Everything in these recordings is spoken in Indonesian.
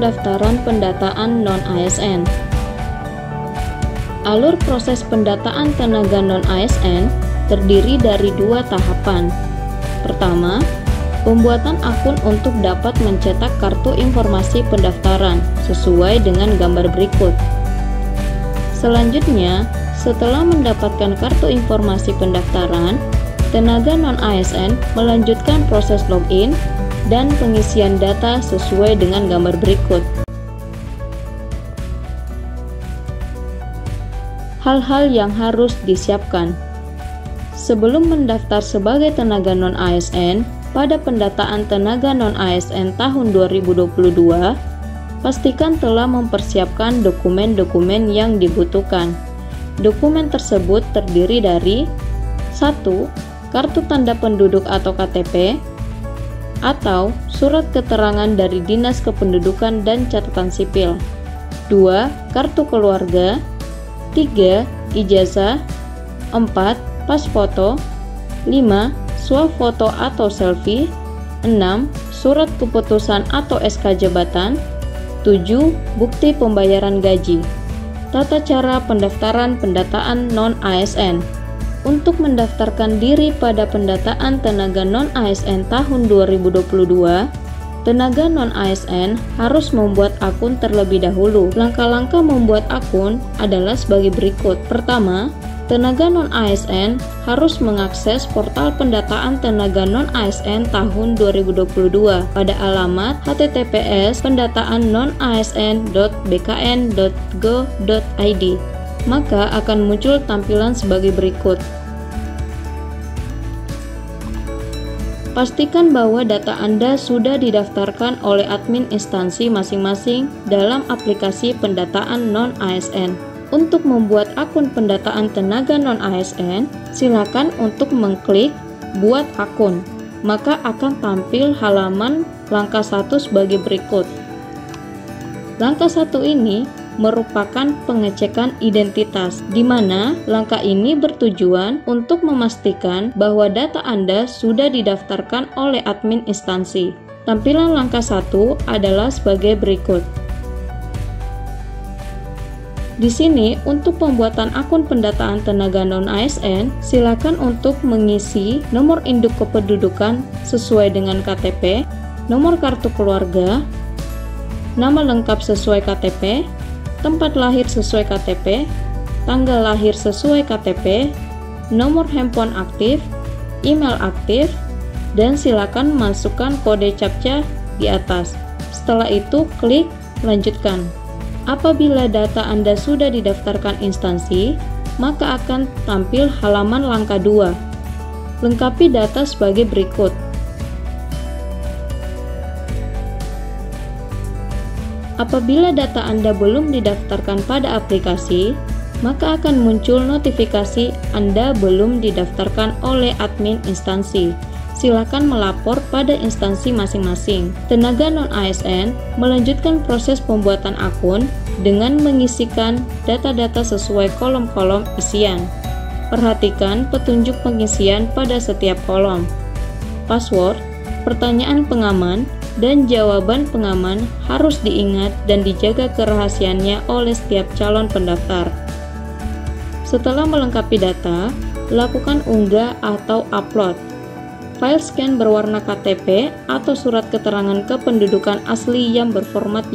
pendaftaran pendataan non-ASN. Alur proses pendataan tenaga non-ASN terdiri dari 2 tahapan. Pertama, pembuatan akun untuk dapat mencetak kartu informasi pendaftaran sesuai dengan gambar berikut. Selanjutnya, setelah mendapatkan kartu informasi pendaftaran, tenaga non-ASN melanjutkan proses login dan pengisian data sesuai dengan gambar berikut. Hal-hal yang harus disiapkan sebelum mendaftar sebagai tenaga non-ASN pada pendataan tenaga non-ASN tahun 2022, pastikan telah mempersiapkan dokumen-dokumen yang dibutuhkan. Dokumen tersebut terdiri dari 1. Kartu tanda penduduk atau KTP, atau surat keterangan dari Dinas Kependudukan dan Catatan Sipil. 2. Kartu keluarga. 3. Ijazah. 4. Pas foto. 5. Swafoto atau selfie. 6. Surat keputusan atau SK jabatan. 7. Bukti pembayaran gaji. Tata cara pendaftaran pendataan non-ASN. Untuk mendaftarkan diri pada pendataan tenaga non-ASN tahun 2022, tenaga non-ASN harus membuat akun terlebih dahulu. Langkah-langkah membuat akun adalah sebagai berikut. Pertama, tenaga non-ASN harus mengakses portal pendataan tenaga non-ASN tahun 2022 pada alamat https://non-asn.bkn.go.id. Maka akan muncul tampilan sebagai berikut. Pastikan bahwa data Anda sudah didaftarkan oleh admin instansi masing-masing dalam aplikasi pendataan non-ASN. Untuk membuat akun pendataan tenaga non-ASN, silakan untuk mengklik Buat Akun. Maka akan tampil halaman langkah 1 sebagai berikut. Langkah 1 ini merupakan pengecekan identitas, di mana langkah ini bertujuan untuk memastikan bahwa data Anda sudah didaftarkan oleh admin instansi. Tampilan langkah 1 adalah sebagai berikut. Di sini, untuk pembuatan akun pendataan tenaga non-ASN, silakan untuk mengisi nomor induk kependudukan sesuai dengan KTP, nomor kartu keluarga, nama lengkap sesuai KTP, tempat lahir sesuai KTP, tanggal lahir sesuai KTP, nomor handphone aktif, email aktif, dan silakan masukkan kode CAPTCHA di atas. Setelah itu, klik Lanjutkan. Apabila data Anda sudah didaftarkan instansi, maka akan tampil halaman langkah 2. Lengkapi data sebagai berikut. Apabila data Anda belum didaftarkan pada aplikasi, maka akan muncul notifikasi Anda belum didaftarkan oleh admin instansi. Silakan melapor pada instansi masing-masing. Tenaga non-ASN melanjutkan proses pembuatan akun dengan mengisikan data-data sesuai kolom-kolom isian. Perhatikan petunjuk pengisian pada setiap kolom. Password, pertanyaan pengaman, dan jawaban pengaman harus diingat dan dijaga kerahasiaannya oleh setiap calon pendaftar. Setelah melengkapi data, lakukan unggah atau upload. File scan berwarna KTP atau surat keterangan kependudukan asli yang berformat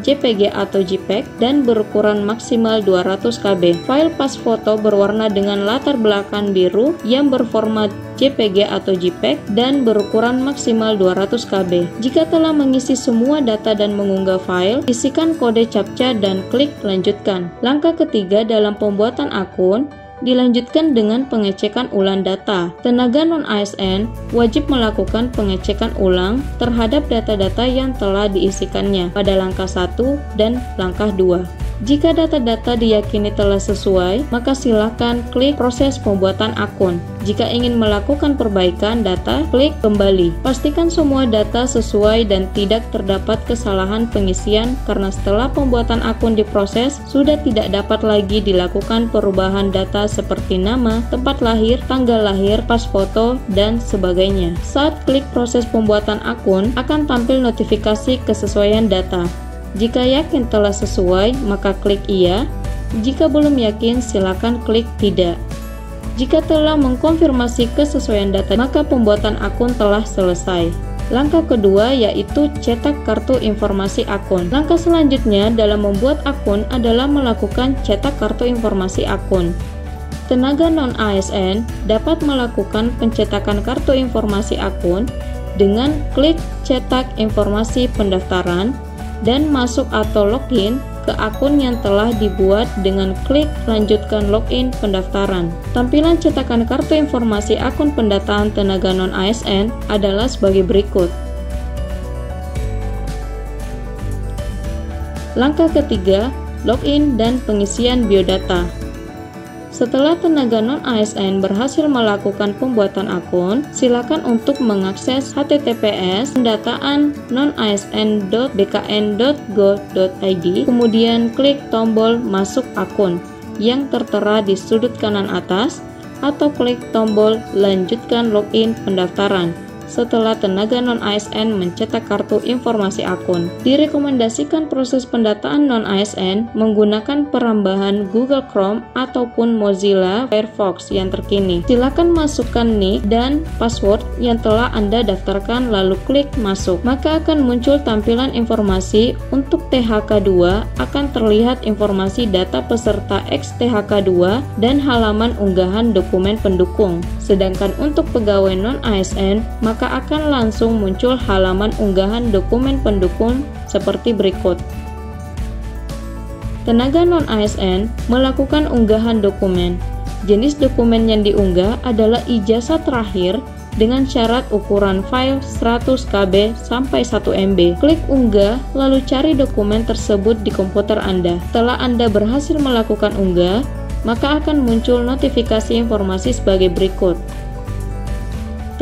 JPG atau JPEG dan berukuran maksimal 200 KB. File pas foto berwarna dengan latar belakang biru yang berformat JPG atau JPEG dan berukuran maksimal 200 KB. Jika telah mengisi semua data dan mengunggah file, isikan kode CAPTCHA dan klik Lanjutkan. Langkah ketiga dalam pembuatan akun dilanjutkan dengan pengecekan ulang data. Tenaga non-ASN wajib melakukan pengecekan ulang terhadap data-data yang telah diisikannya pada langkah 1 dan langkah 2. Jika data-data diyakini telah sesuai, maka silakan klik proses pembuatan akun. Jika ingin melakukan perbaikan data, klik kembali. Pastikan semua data sesuai dan tidak terdapat kesalahan pengisian karena setelah pembuatan akun diproses, sudah tidak dapat lagi dilakukan perubahan data seperti nama, tempat lahir, tanggal lahir, pas foto, dan sebagainya. Saat klik proses pembuatan akun, akan tampil notifikasi kesesuaian data. Jika yakin telah sesuai, maka klik iya. Jika belum yakin, silakan klik tidak. Jika telah mengkonfirmasi kesesuaian data, maka pembuatan akun telah selesai. Langkah kedua yaitu cetak kartu informasi akun. Langkah selanjutnya dalam membuat akun adalah melakukan cetak kartu informasi akun. Tenaga non-ASN dapat melakukan pencetakan kartu informasi akun dengan klik cetak informasi pendaftaran dan masuk atau login ke akun yang telah dibuat dengan klik lanjutkan login pendaftaran. Tampilan cetakan kartu informasi akun pendataan tenaga non-ASN adalah sebagai berikut. Langkah ketiga, login dan pengisian biodata. Setelah tenaga non-ASN berhasil melakukan pembuatan akun, silakan untuk mengakses https pendataan non-asn.bkn.go.id, kemudian klik tombol masuk akun yang tertera di sudut kanan atas, atau klik tombol lanjutkan login pendaftaran. Setelah tenaga non-ASN mencetak kartu informasi akun, direkomendasikan proses pendataan non-ASN menggunakan perambahan Google Chrome ataupun Mozilla Firefox yang terkini. Silakan masukkan nick dan password yang telah Anda daftarkan lalu klik masuk. Maka akan muncul tampilan informasi untuk THK2, akan terlihat informasi data peserta XTHK2 dan halaman unggahan dokumen pendukung. Sedangkan untuk pegawai non-ASN, maka akan langsung muncul halaman unggahan dokumen pendukung seperti berikut. Tenaga non-ASN melakukan unggahan dokumen. Jenis dokumen yang diunggah adalah ijazah terakhir dengan syarat ukuran file 100 KB sampai 1 MB. Klik unggah, lalu cari dokumen tersebut di komputer Anda. Setelah Anda berhasil melakukan unggah, maka akan muncul notifikasi informasi sebagai berikut.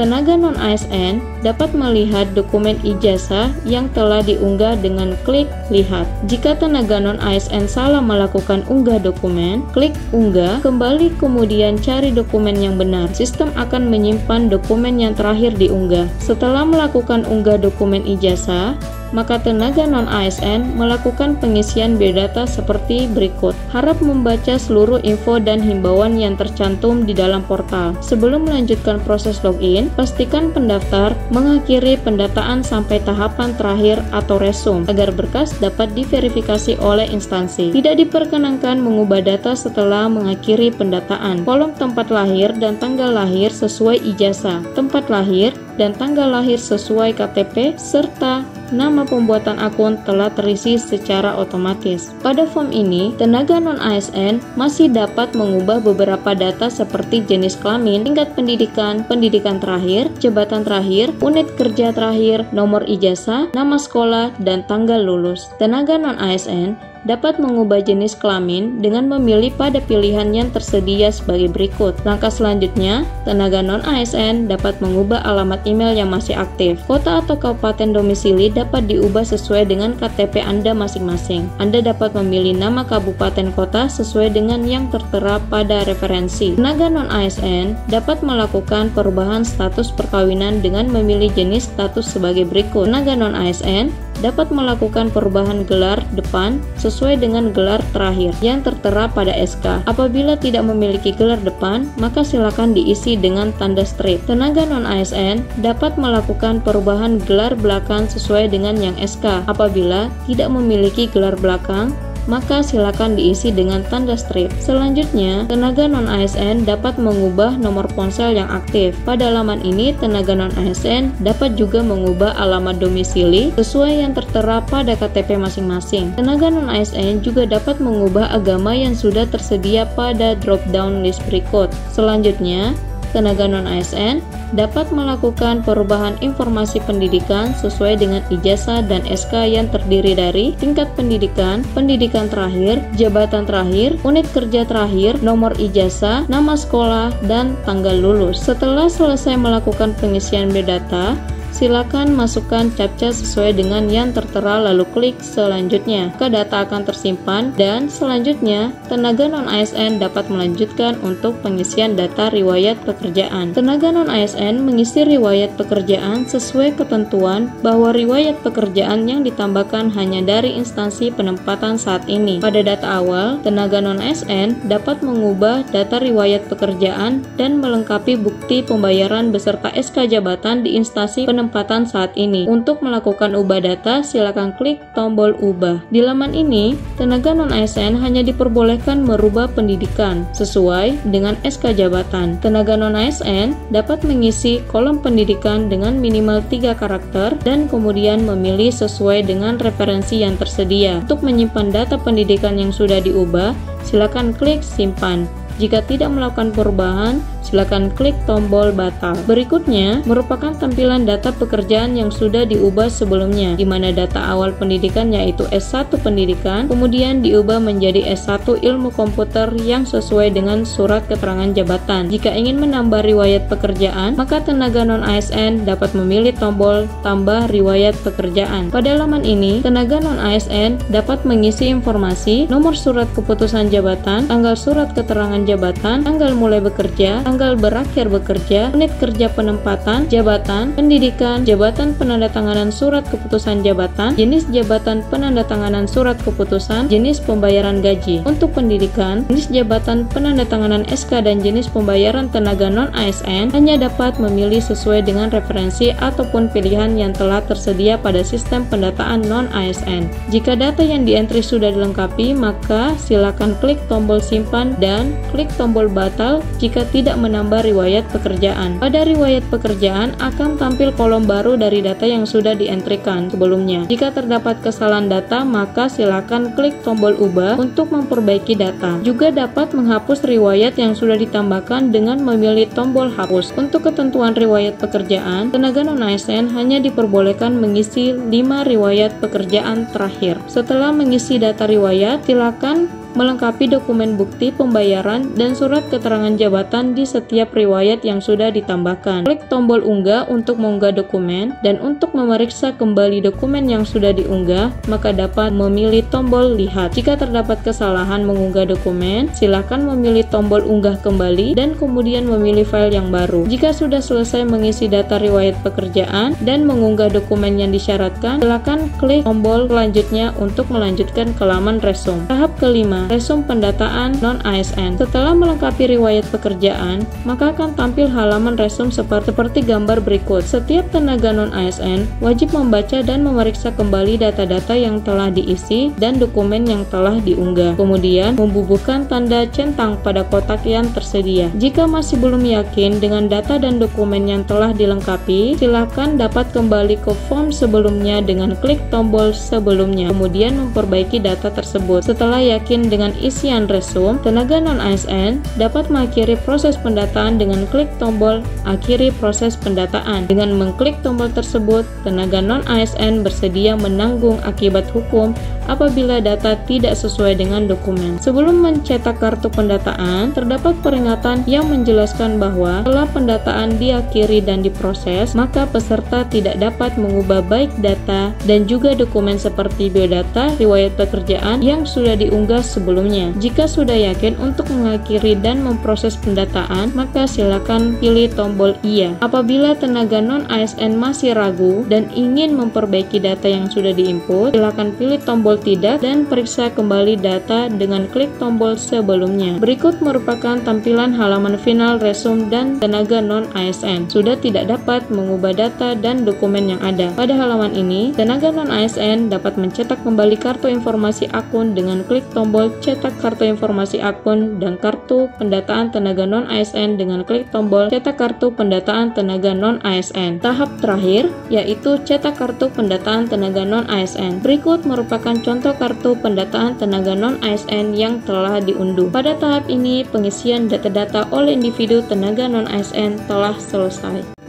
Tenaga non-ASN dapat melihat dokumen ijazah yang telah diunggah dengan klik lihat. Jika tenaga non-ASN salah melakukan unggah dokumen, klik unggah, kembali kemudian cari dokumen yang benar. Sistem akan menyimpan dokumen yang terakhir diunggah. Setelah melakukan unggah dokumen ijazah, maka tenaga non-ASN melakukan pengisian biodata seperti berikut. Harap membaca seluruh info dan himbauan yang tercantum di dalam portal. Sebelum melanjutkan proses login, pastikan pendaftar mengakhiri pendataan sampai tahapan terakhir atau resume agar berkas dapat diverifikasi oleh instansi. Tidak diperkenankan mengubah data setelah mengakhiri pendataan. Kolom tempat lahir dan tanggal lahir sesuai ijazah, tempat lahir dan tanggal lahir sesuai KTP, serta nama pembuatan akun telah terisi secara otomatis. Pada form ini, tenaga non-ASN masih dapat mengubah beberapa data seperti jenis kelamin, tingkat pendidikan, pendidikan terakhir, jabatan terakhir, unit kerja terakhir, nomor ijazah, nama sekolah, dan tanggal lulus. Tenaga non-ASN dapat mengubah jenis kelamin dengan memilih pada pilihan yang tersedia sebagai berikut. Langkah selanjutnya, tenaga non-ASN dapat mengubah alamat email yang masih aktif. Kota atau kabupaten domisili dapat diubah sesuai dengan KTP Anda masing-masing. Anda dapat memilih nama kabupaten kota sesuai dengan yang tertera pada referensi. Tenaga non-ASN dapat melakukan perubahan status perkawinan dengan memilih jenis status sebagai berikut. Tenaga non-ASN dapat melakukan perubahan gelar depan sesuai dengan gelar terakhir yang tertera pada SK. Apabila tidak memiliki gelar depan, maka silakan diisi dengan tanda strip. Tenaga non-ASN dapat melakukan perubahan gelar belakang sesuai dengan yang SK. Apabila tidak memiliki gelar belakang, maka silakan diisi dengan tanda strip. Selanjutnya, tenaga non-ASN dapat mengubah nomor ponsel yang aktif. Pada halaman ini, tenaga non-ASN dapat juga mengubah alamat domisili sesuai yang tertera pada KTP masing-masing. Tenaga non-ASN juga dapat mengubah agama yang sudah tersedia pada drop-down list berikut. Selanjutnya, tenaga non-ASN dapat melakukan perubahan informasi pendidikan sesuai dengan ijazah dan SK yang terdiri dari tingkat pendidikan, pendidikan terakhir, jabatan terakhir, unit kerja terakhir, nomor ijazah, nama sekolah, dan tanggal lulus. Setelah selesai melakukan pengisian biodata, silakan masukkan captcha sesuai dengan yang tertera lalu klik selanjutnya. Maka data akan tersimpan dan selanjutnya tenaga non-ASN dapat melanjutkan untuk pengisian data riwayat pekerjaan. Tenaga non-ASN mengisi riwayat pekerjaan sesuai ketentuan bahwa riwayat pekerjaan yang ditambahkan hanya dari instansi penempatan saat ini. Pada data awal, tenaga non-ASN dapat mengubah data riwayat pekerjaan dan melengkapi bukti pembayaran beserta SK jabatan di instansi penempatan saat ini. Untuk melakukan ubah data, silakan klik tombol ubah. Di laman ini, tenaga non-ASN hanya diperbolehkan merubah pendidikan sesuai dengan SK jabatan. Tenaga non-ASN dapat mengisi kolom pendidikan dengan minimal 3 karakter dan kemudian memilih sesuai dengan referensi yang tersedia. Untuk menyimpan data pendidikan yang sudah diubah, silakan klik simpan. Jika tidak melakukan perubahan, silakan klik tombol batal. Berikutnya merupakan tampilan data pekerjaan yang sudah diubah sebelumnya, di mana data awal pendidikan yaitu S1 pendidikan, kemudian diubah menjadi S1 ilmu komputer yang sesuai dengan surat keterangan jabatan. Jika ingin menambah riwayat pekerjaan, maka tenaga non-ASN dapat memilih tombol tambah riwayat pekerjaan. Pada laman ini, tenaga non-ASN dapat mengisi informasi nomor surat keputusan jabatan, tanggal surat keterangan jabatan, tanggal mulai bekerja, tanggal berakhir bekerja, unit kerja penempatan, jabatan, pendidikan, jabatan penandatanganan surat keputusan jabatan, jenis jabatan penandatanganan surat keputusan, jenis pembayaran gaji. Untuk pendidikan, jenis jabatan penandatanganan SK dan jenis pembayaran tenaga non-ASN hanya dapat memilih sesuai dengan referensi ataupun pilihan yang telah tersedia pada sistem pendataan non-ASN. Jika data yang dientry sudah dilengkapi, maka silakan klik tombol simpan dan klik tombol batal jika tidak menambah riwayat pekerjaan. Pada riwayat pekerjaan akan tampil kolom baru dari data yang sudah dientrykan sebelumnya. Jika terdapat kesalahan data, maka silakan klik tombol ubah untuk memperbaiki data. Juga dapat menghapus riwayat yang sudah ditambahkan dengan memilih tombol hapus. Untuk ketentuan riwayat pekerjaan, tenaga non-ASN hanya diperbolehkan mengisi 5 riwayat pekerjaan terakhir. Setelah mengisi data riwayat, silakan melengkapi dokumen bukti pembayaran dan surat keterangan jabatan di setiap riwayat yang sudah ditambahkan. Klik tombol unggah untuk mengunggah dokumen, dan untuk memeriksa kembali dokumen yang sudah diunggah, maka dapat memilih tombol lihat. Jika terdapat kesalahan mengunggah dokumen, silakan memilih tombol unggah kembali dan kemudian memilih file yang baru. Jika sudah selesai mengisi data riwayat pekerjaan dan mengunggah dokumen yang disyaratkan, silakan klik tombol selanjutnya untuk melanjutkan ke laman resume. Tahap kelima, resume pendataan non-ASN. Setelah melengkapi riwayat pekerjaan, maka akan tampil halaman resume seperti gambar berikut. Setiap tenaga non-ASN wajib membaca dan memeriksa kembali data-data yang telah diisi dan dokumen yang telah diunggah. Kemudian, membubuhkan tanda centang pada kotak yang tersedia. Jika masih belum yakin dengan data dan dokumen yang telah dilengkapi, silakan dapat kembali ke form sebelumnya dengan klik tombol sebelumnya, kemudian memperbaiki data tersebut. Setelah yakin dengan isian resume, tenaga non-ASN dapat mengakhiri proses pendataan dengan klik tombol akhiri proses pendataan. Dengan mengklik tombol tersebut, tenaga non-ASN bersedia menanggung akibat hukum apabila data tidak sesuai dengan dokumen. Sebelum mencetak kartu pendataan, terdapat peringatan yang menjelaskan bahwa setelah pendataan diakhiri dan diproses, maka peserta tidak dapat mengubah baik data dan juga dokumen seperti biodata, riwayat pekerjaan yang sudah diunggah sebelumnya. Jika sudah yakin untuk mengakhiri dan memproses pendataan, maka silakan pilih tombol iya. Apabila tenaga non-ASN masih ragu dan ingin memperbaiki data yang sudah diinput, silakan pilih tombol tidak dan periksa kembali data dengan klik tombol sebelumnya. Berikut merupakan tampilan halaman final resume dan tenaga non-ASN sudah tidak dapat mengubah data dan dokumen yang ada. Pada halaman ini, tenaga non-ASN dapat mencetak kembali kartu informasi akun dengan klik tombol tombol cetak kartu informasi akun dan kartu pendataan tenaga non-ASN dengan klik tombol cetak kartu pendataan tenaga non-ASN. Tahap terakhir yaitu cetak kartu pendataan tenaga non-ASN. Berikut merupakan contoh kartu pendataan tenaga non-ASN yang telah diunduh. Pada tahap ini, pengisian data-data oleh individu tenaga non-ASN telah selesai.